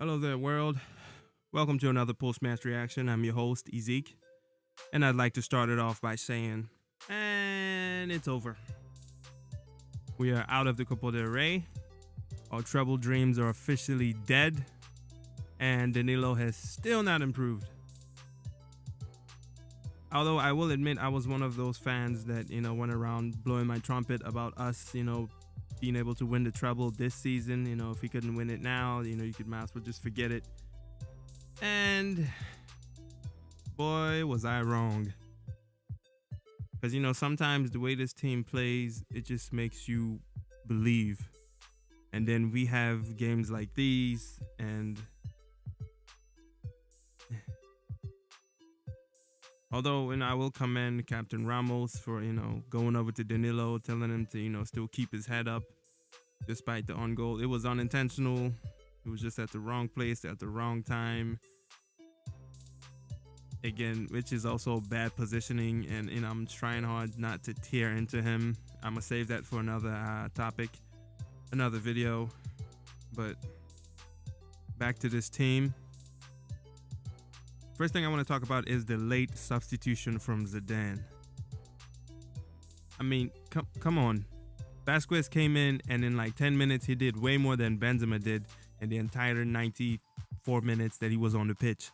Hello there, world. Welcome to another post-match reaction. I'm your host, Ezek, and I'd like to start it off by saying, and it's over. We are out of the Copa del Rey. Our treble dreams are officially dead, and Danilo has still not improved. Although I will admit I was one of those fans that, went around blowing my trumpet about us, being able to win the treble this season. If we couldn't win it now, you could might as well just forget it. And boy, was I wrong. Because, sometimes the way this team plays, it just makes you believe. And then we have games like these, and although, I will commend Captain Ramos for, going over to Danilo, telling him to, still keep his head up despite the on goal. It was unintentional. It was just at the wrong place at the wrong time. Again, which is also bad positioning, and I'm trying hard not to tear into him. I'm gonna save that for another topic, another video. But back to this team. First thing I want to talk about is the late substitution from Zidane. I mean, come on. Vasquez came in, and in like 10 minutes, he did way more than Benzema did in the entire 94 minutes that he was on the pitch.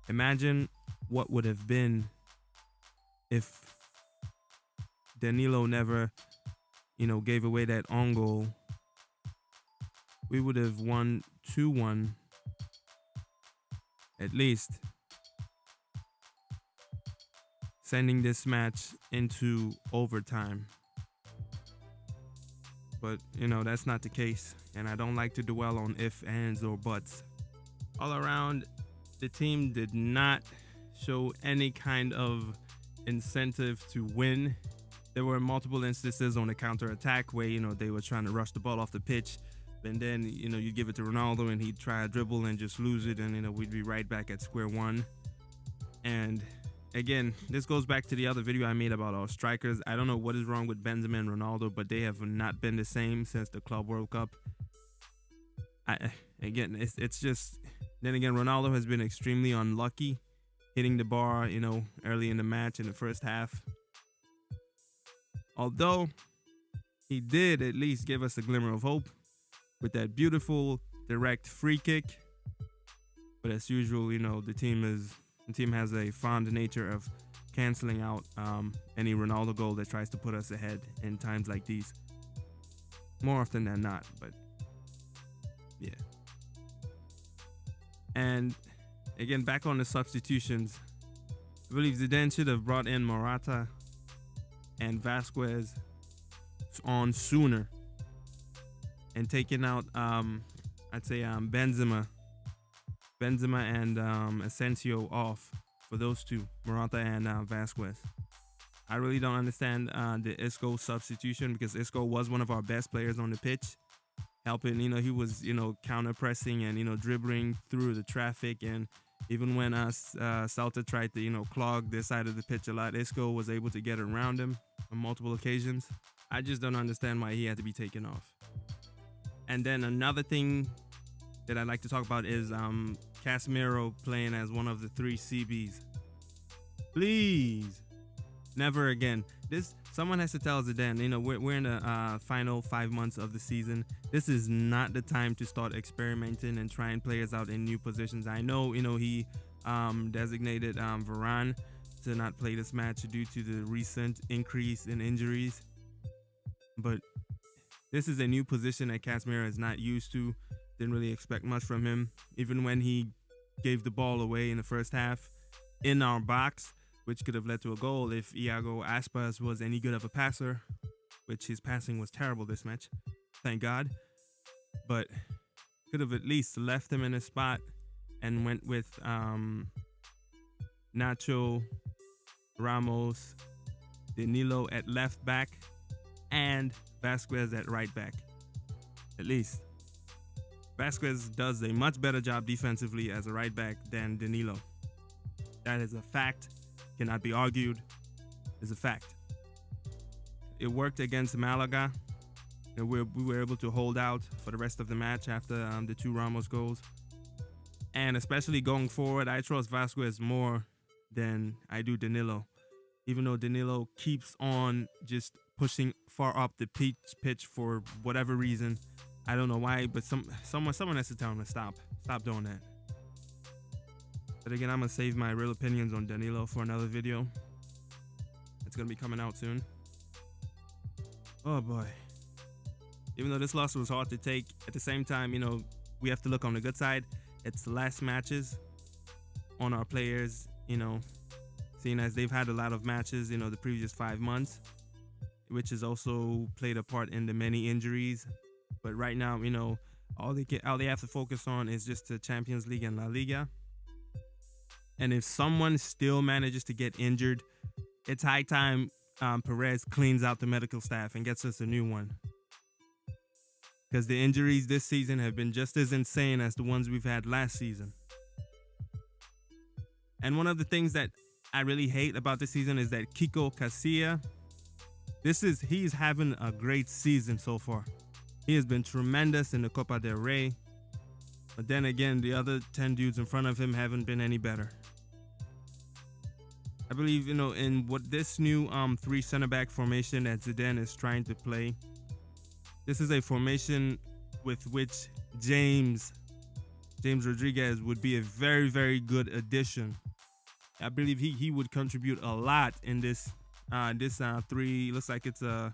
Imagine what would have been if Danilo never, gave away that own goal. We would have won 2-1 at least, sending this match into overtime. But, that's not the case, and I don't like to dwell on ifs, ands, or buts. All around, the team did not show any kind of incentive to win. There were multiple instances on the counter-attack where, they were trying to rush the ball off the pitch, and then, you give it to Ronaldo and he'd try a dribble and just lose it, and, we'd be right back at square one. And again, this goes back to the other video I made about our strikers. I don't know what is wrong with Benzema and Ronaldo, but they have not been the same since the Club World Cup. It's just, then again, Ronaldo has been extremely unlucky hitting the bar, early in the match in the first half. Although he did at least give us a glimmer of hope with that beautiful direct free kick. But as usual, the team has a fond nature of canceling out any Ronaldo goal that tries to put us ahead in times like these. More often than not, but yeah. And again, back on the substitutions, I believe Zidane should have brought in Morata and Vasquez on sooner and taken out, I'd say, Benzema and Asensio off for those two, Morata and Vasquez. I really don't understand the Isco substitution, because Isco was one of our best players on the pitch, helping. He was counter pressing and dribbling through the traffic, and even when Celta tried to clog this side of the pitch a lot, Isco was able to get around him on multiple occasions. I just don't understand why he had to be taken off. And then another thing that I'd like to talk about is Casemiro playing as one of the three CBs. Please, never again. Someone has to tell Zidane, we're in the final 5 months of the season. This is not the time to start experimenting and trying players out in new positions. I know, he designated Varane to not play this match due to the recent increase in injuries. But this is a new position that Casemiro is not used to. Didn't really expect much from him. Even when he gave the ball away in the first half in our box, which could have led to a goal if Iago Aspas was any good of a passer, which his passing was terrible this match, thank God. But could have at least left him in a spot and went with Nacho, Ramos, Danilo at left back, and Vasquez at right back. At least. Vasquez does a much better job defensively as a right back than Danilo. That is a fact. Cannot be argued. It's a fact. It worked against Malaga. we were able to hold out for the rest of the match after the 2 Ramos goals. And especially going forward, I trust Vasquez more than I do Danilo. Even though Danilo keeps on just pushing far up the pitch for whatever reason. I don't know why, but someone has to tell him to stop. Stop doing that. But again, I'm going to save my real opinions on Danilo for another video. It's going to be coming out soon. Oh boy. Even though this loss was hard to take, at the same time, we have to look on the good side. It's the last matches on our players, seeing as they've had a lot of matches, the previous 5 months, which has also played a part in the many injuries. But right now, all they have to focus on is just the Champions League and La Liga. And if someone still manages to get injured, it's high time Perez cleans out the medical staff and gets us a new one. Because the injuries this season have been just as insane as the ones we've had last season. And one of the things that I really hate about this season is that Kiko Casilla, he's having a great season so far. He has been tremendous in the Copa del Rey. But then again, the other 10 dudes in front of him haven't been any better. I believe, in what this new 3 center back formation that Zidane is trying to play, this is a formation with which James Rodriguez would be a very, very good addition. I believe he would contribute a lot in this 3, looks like it's a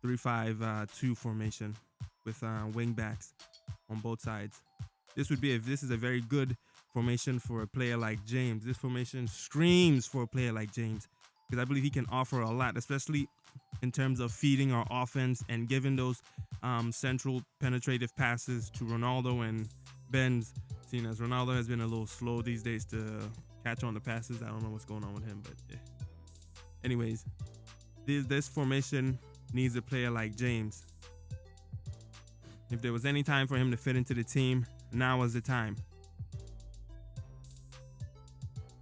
3-5-2 formation with wing backs on both sides. This is a very good formation for a player like James. This formation screams for a player like James because I believe he can offer a lot, especially in terms of feeding our offense and giving those central penetrative passes to Ronaldo and Benz, seeing as Ronaldo has been a little slow these days to catch on the passes. I don't know what's going on with him, but yeah. Anyways, this formation needs a player like James. If there was any time for him to fit into the team, now was the time.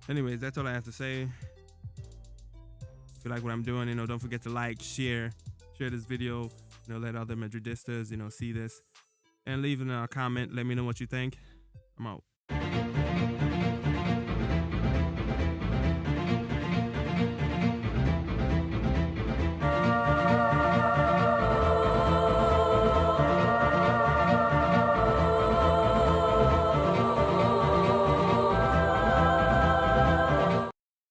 Anyways, that's all I have to say. If you like what I'm doing, don't forget to like, share this video, let other Madridistas, see this, and leave in a comment. Let me know what you think. I'm out.